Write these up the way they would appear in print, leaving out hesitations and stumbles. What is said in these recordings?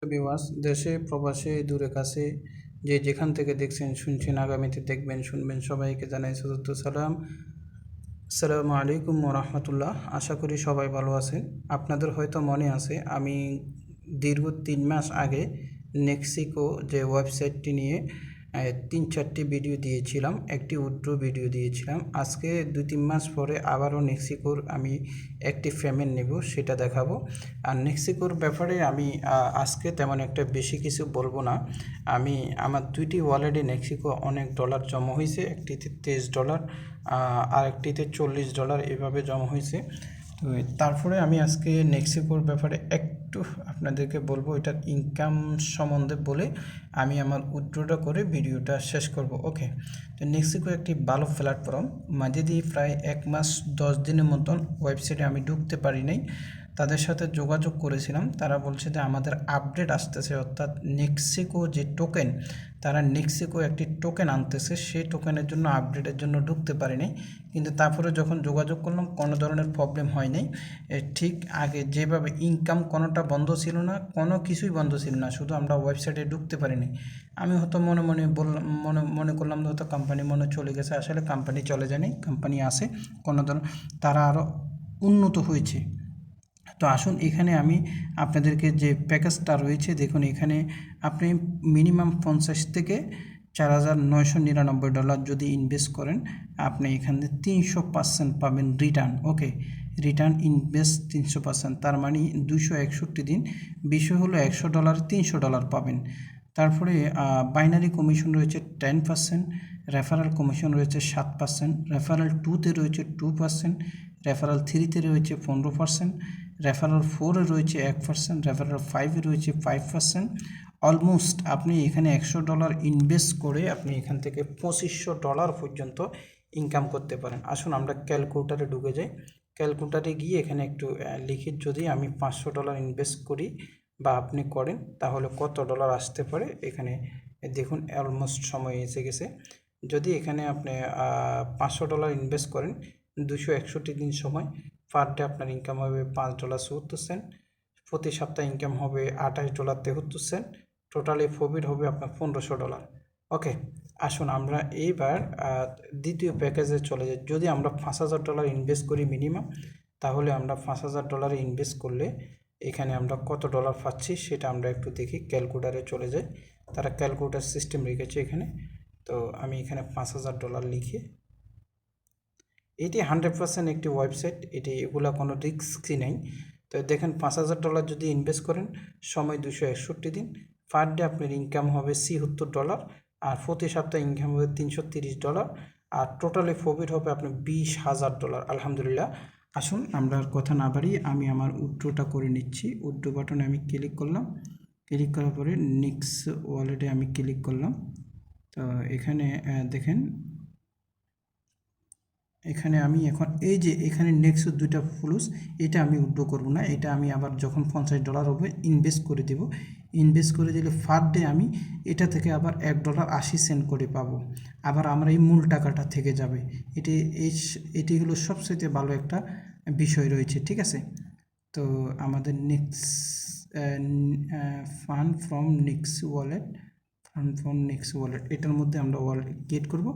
Viewers দেশে প্রবাসে দূরে কাছে যে যেখান থেকে দেখছেন শুনছেন আগামীতে দেখবেন শুনবেন সবাইকে জানাই চতুর্থ সালাম। আসসালামু আলাইকুম রহমতুল্লাহ। আশা করি সবাই ভালো আছেন। আপনাদের হয়তো মনে আছে আমি দীর্ঘ 3 মাস আগে মেক্সিকো যে ওয়েবসাইটটি নিয়ে 3-4টি ভিডিও দিয়েছিলাম, একটি উইথড্র ভিডিও দিয়েছিলাম। আজকে 2-3 মাস পরে আবারও মেক্সিকোর আমি একটি পেমেন্ট নেব, সেটা দেখাবো। আর মেক্সিকোর ব্যাপারে আমি আজকে তেমন একটা বেশি কিছু বলবো না। আমি আমার 2টি ওয়ালেটে মেক্সিকো অনেক ডলার জমা হয়েছে, একটিতে $23 আর একটিতে $40 এভাবে জমা হয়েছে। তো তারপরে আমি আজকে মেক্সিকোর ব্যাপারে একটু আপনাদেরকে বলবো, এটার ইনকাম সম্বন্ধে বলে আমি আমার উইথড্রটা করে ভিডিওটা শেষ করব। ওকে, তো মেক্সিকো একটি ভালো প্ল্যাটফর্ম। মাঝে দিয়ে প্রায় 1 মাস 10 দিনের মতন ওয়েবসাইটে আমি ঢুকতে পারি নাই। তাদের সাথে যোগাযোগ করেছিলাম, তারা বলছে যে আমাদের আপডেট আসতেছে, অর্থাৎ মেক্সিকো যে টোকেন, তারা মেক্সিকো একটি টোকেন আনতেছে, সেই টোকেনের জন্য আপডেটের জন্য ঢুকতে পারি নাই। কিন্তু তারপরে যখন যোগাযোগ করলাম কোনো ধরনের প্রবলেম হয় নাই। ঠিক আগে যেভাবে ইনকাম কোনোটা বন্ধ ছিল না, কোনো কিছুই বন্ধ ছিল না, শুধু আমরা ওয়েবসাইটে ঢুকতে পারিনি। আমি হয়তো মনে মনে বললাম, মনে করলাম হয়তো কোম্পানি মনে চলে গেছে। আসলে কোম্পানি চলে যায়নি, কোম্পানি আছে, কোনো ধরনের তারা আরও উন্নত হয়েছে। তো আসুন এখানে আমি আপনাদেরকে যে প্যাকেজটা রয়েছে দেখুন, এখানে আপনি মিনিমাম 50 থেকে $4,999 যদি ইনভেস্ট করেন, আপনি এখানে 300% পাবেন রিটার্ন। ওকে, রিটার্ন ইনভেস্ট 300%, তার মানে 261 দিন, বিষয় হলো $100 $300 পাবেন। তারপরে বাইনারি কমিশন রয়েছে 10%, রেফারেল কমিশন রয়েছে 7%, রেফারেল 2তে রয়েছে 2%, রেফারেল 3তে রয়েছে 15%, রেফারেল 4-এ রয়েছে 1%, রেফারেল 5-এ রয়েছে 5%। অলমোস্ট আপনি এখানে $100 ইনভেস্ট করে আপনি এখান থেকে $2500 পর্যন্ত ইনকাম করতে পারেন। আসুন আমরা ক্যালকুলেটারে ঢুকে যাই। ক্যালকুলেটারে গিয়ে এখানে একটু লিখি, যদি আমি $500 ইনভেস্ট করি বা আপনি করেন তাহলে কত ডলার আসতে পারে। এখানে দেখুন অলমোস্ট সময় এসে গেছে। যদি এখানে আপনি $500 ইনভেস্ট করেন 261 দিন সময়, পার ডে আপনার ইনকাম হবে $5.74, প্রতি সপ্তাহে ইনকাম হবে $28.73, টোটালি প্রফিট হবে আপনার $1500। ওকে, আসুন আমরা এইবার দ্বিতীয় প্যাকেজে চলে যাই। যদি আমরা $5000 ইনভেস্ট করি মিনিমাম, তাহলে আমরা $5000 ইনভেস্ট করলে এখানে আমরা কত ডলার পাচ্ছি সেটা আমরা একটু দেখি। ক্যালকুলেটারে চলে যাই, তারা ক্যালকুলেটার সিস্টেম রেখেছে এখানে। তো আমি এখানে $5000 লিখে, এটি 100% একটি ওয়েবসাইট, এগুলো কোনো রিস্কই নেই। তো দেখেন $5000 যদি ইনভেস্ট করেন, সময় 261 দিন, পার ডে আপনার ইনকাম হবে $76, আর প্রতি সপ্তাহে ইনকাম হবে $330, আর টোটালি প্রফিট হবে আপনার $20000। আলহামদুলিল্লাহ। আসুন আমরা আর কথা না বাড়িয়ে আমি আমার উইথড্রটা করে নিচ্ছি। উইথড্র বাটনে আমি ক্লিক করলাম, ক্লিক করার পরে নেক্সট ওয়ালেটে আমি ক্লিক করলাম। তো এখানে দেখেন, এখানে আমি এখন এই যে এখানে নেক্সট 2টা ফ্লুস, এটা আমি উইথড্র করব না, এটা আমি আবার যখন $50 হবে ইনভেস্ট করে দেব। ইনভেস্ট করে দিলে পার ডে আমি এটা থেকে আবার $1.80 করে পাবো। আবার আমরা এই মূল টাকাটা থেকে যাবে। এটি এটি হলো সবচেয়ে ভালো একটা বিষয় রয়েছে, ঠিক আছে। তো আমাদের next fund from next wallet, এটার মধ্যে আমরা ওয়ালেট ক্রিয়েট করব।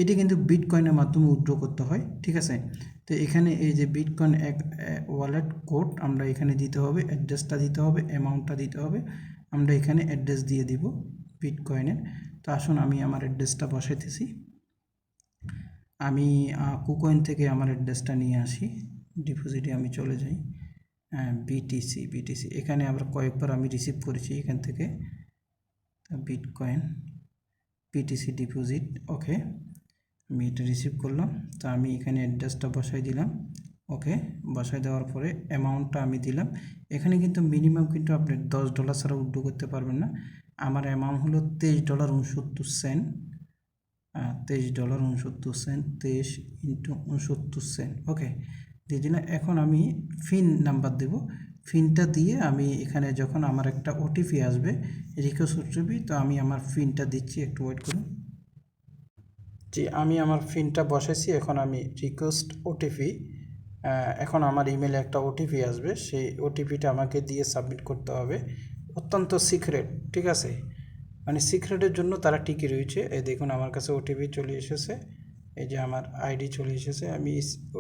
এটি কিন্তু বিটকয়েনের মাধ্যমে উইথড্র করতে হয়, ঠিক আছে। তো এখানে এই যে বিটকয়েন ওয়ালেট কোড আমরা এখানে দিতে হবে, অ্যাড্রেসটা দিতে হবে, অ্যামাউন্টটা দিতে হবে। আমরা এখানে অ্যাড্রেস দিয়ে দিব বিটকয়েনের। তো আসুন আমি আমার অ্যাড্রেসটা বসাইতেছি। আমি কুকয়েন থেকে আমার অ্যাড্রেসটা নিয়ে আসি, ডিপোজিটে আমি চলে যাই। বিটিসি এখানে আমরা কয়েকবার আমি রিসিভ করেছি এখান থেকে বিটকয়েন বিটিসি ডিপোজিট। ওকে, আমি এটা রিসিভ করলাম। তো আমি এখানে অ্যাড্রেসটা বসাই দিলাম। ওকে, বসাই দেওয়ার পরে অ্যামাউন্টটা আমি দিলাম। এখানে কিন্তু মিনিমাম কিন্তু আপনি $10 ছাড়া উইথড্র করতে পারবেন না। আমার অ্যামাউন্ট হলো $23.69, $23.69, 23 ইন্টু 69 ওকে দিয়ে দিলাম। এখন আমি পিন নাম্বার দেব, পিনটা দিয়ে আমি এখানে যখন আমার একটা ওটিপি আসবে, রিকোয়েস্ট ওটিপি, তো আমি আমার পিনটা দিচ্ছি, একটু ওয়েট করুন। জি, আমি আমার পিনটা বসেছি। এখন আমি রিকোয়েস্ট ওটিপি, এখন আমার ইমেলে একটা ওটিপি আসবে, সেই ওটিপিটা আমাকে দিয়ে সাবমিট করতে হবে। অত্যন্ত সিক্রেট, ঠিক আছে, মানে সিক্রেটের জন্য তারা টিকে রয়েছে। এই দেখুন আমার কাছে ওটিপি চলে এসেছে, এই যে আমার আইডি চলে এসেছে, আমি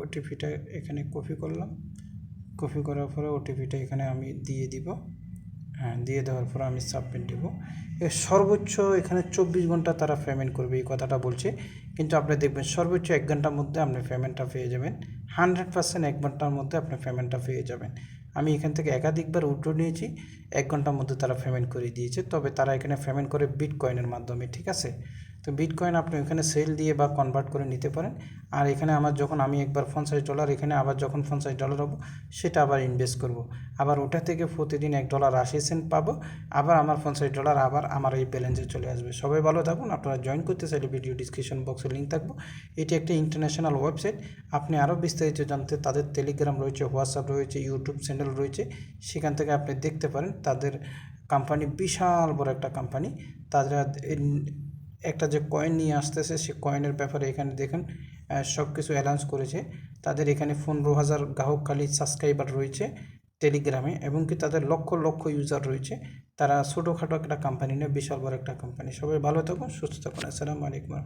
ওটিপিটা এখানে কপি করলাম, কপি করার পরে ওটিপিটা এখানে আমি দিয়ে দিব। হ্যাঁ, দিয়ে দেওয়ার পর আমি সাবমিট দেব। সর্বোচ্চ এখানে 24 ঘন্টা তারা পেমেন্ট করবে এই কথাটা বলছে, কিন্তু আপনি দেখবেন সর্বোচ্চ 1 ঘন্টার মধ্যে আপনি পেমেন্টটা পেয়ে যাবেন। 100% 1 ঘন্টার মধ্যে আপনি পেমেন্টটা পেয়ে যাবেন। আমি এখান থেকে একাধিকবার উইথড্র নিয়েছি, 1 ঘন্টার মধ্যে তারা পেমেন্ট করে দিয়েছে। তবে তারা এখানে পেমেন্ট করে বিটকয়েনের মাধ্যমে, ঠিক আছে। তো বিটকয়েন আপনি এখানে সেল দিয়ে বা কনভার্ট করে নিতে পারেন। আর এখানে আমার যখন আমি একবার $50 এখানে আবার যখন $50 হবো সেটা আবার ইনভেস্ট করব, আবার ওটা থেকে প্রতিদিন $1.80 পাবো, আবার আমার $50 আবার আমার এই ব্যালেন্সে চলে আসবে। সবাই ভালো থাকুন। আপনারা জয়েন করতে চাইলে ভিডিও ডিসক্রিপশন বক্সে লিঙ্ক থাকবো। এটি একটা ইন্টারন্যাশনাল ওয়েবসাইট। আপনি আরও বিস্তারিত জানতে তাদের টেলিগ্রাম রয়েছে, হোয়াটসঅ্যাপ রয়েছে, ইউটিউব চ্যানেল রয়েছে, সেখান থেকে আপনি দেখতে পারেন। তাদের কোম্পানি বিশাল বড় একটা কোম্পানি। তারা একটা যে কয়েন নিয়ে আসতেছে সে কয়েনের ব্যাপারে এখানে দেখুন সব কিছু অ্যানাউন্স করেছে। তাদের এখানে 15,000 গ্রাহক খালি সাবস্ক্রাইবার রয়েছে টেলিগ্রামে, এবং কি তাদের লক্ষ লক্ষ ইউজার রয়েছে। তারা ছোটোখাটো একটা কোম্পানি নয়, বিশাল বড় একটা কোম্পানি। সবাই ভালো থাকুন, সুস্থ থাকুন। আসসালামু আলাইকুম।